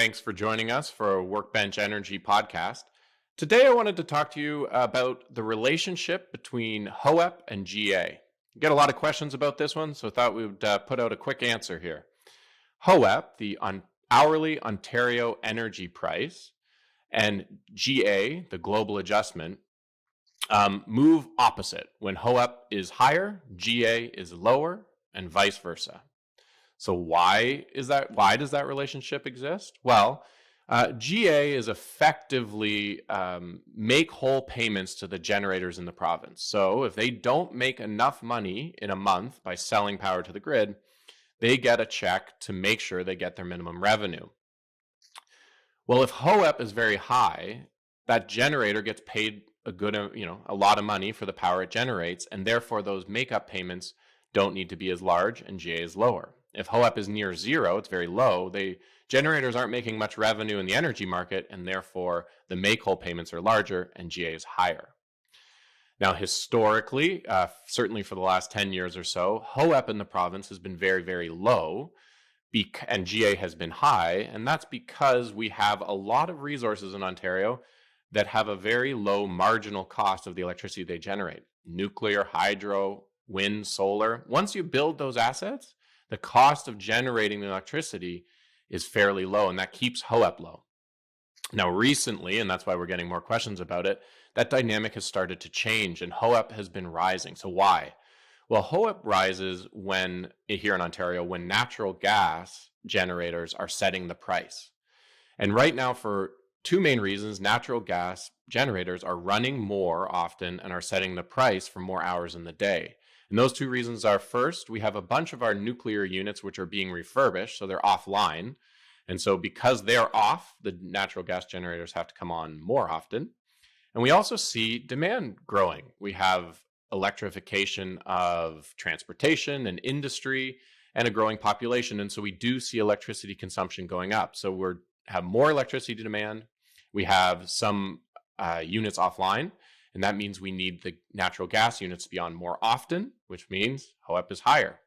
Thanks for joining us for a Workbench Energy podcast. Today, I wanted to talk to you about the relationship between HOEP and GA. We get a lot of questions about this one, so I thought we would put out a quick answer here. HOEP, the hourly Ontario energy price, and GA, the global adjustment, move opposite. When HOEP is higher, GA is lower, and vice versa. So why is that? Why does that relationship exist? Well, GA is effectively make whole payments to the generators in the province. So if they don't make enough money in a month by selling power to the grid, they get a check to make sure they get their minimum revenue. Well, if HOEP is very high, that generator gets paid a lot of money for the power it generates, and therefore those makeup payments don't need to be as large, and GA is lower. If HOEP is near zero, it's very low, generators aren't making much revenue in the energy market, and therefore the make-whole payments are larger and GA is higher. Now, historically, certainly for the last 10 years or so, HOEP in the province has been very, very low, and GA has been high, and that's because we have a lot of resources in Ontario that have a very low marginal cost of the electricity they generate. Nuclear, hydro, wind, solar. Once you build those assets, the cost of generating the electricity is fairly low, and that keeps HOEP low. Now, recently, and that's why we're getting more questions about it, that dynamic has started to change, and HOEP has been rising. So why? Well, HOEP rises here in Ontario, when natural gas generators are setting the price. And right now, for two main reasons, natural gas generators are running more often and are setting the price for more hours in the day. And those two reasons are, first, we have a bunch of our nuclear units which are being refurbished, so they're offline. And so because they're off, the natural gas generators have to come on more often. And we also see demand growing. We have electrification of transportation and industry and a growing population. And so we do see electricity consumption going up. So we have more electricity demand. We have some units offline. And that means we need the natural gas units to be on more often, which means HOEP is higher.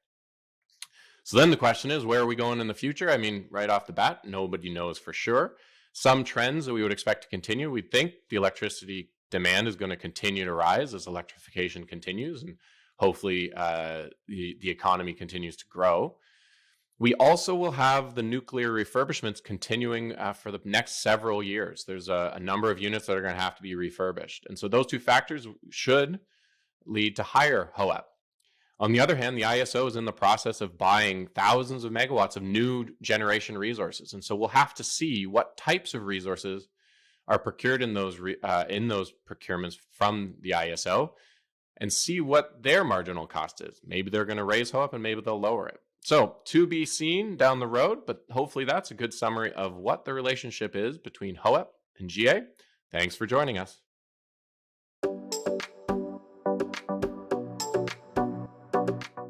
So then the question is, where are we going in the future? I mean, right off the bat, nobody knows for sure. Some trends that we would expect to continue. We think the electricity demand is going to continue to rise as electrification continues, and hopefully the economy continues to grow. We also will have the nuclear refurbishments continuing for the next several years. There's a number of units that are going to have to be refurbished. And so those two factors should lead to higher HOEP. On the other hand, the ISO is in the process of buying thousands of megawatts of new generation resources. And so we'll have to see what types of resources are procured in those procurements from the ISO and see what their marginal cost is. Maybe they're going to raise HOEP and maybe they'll lower it. So, to be seen down the road, but hopefully that's a good summary of what the relationship is between HOEP and GA. Thanks for joining us.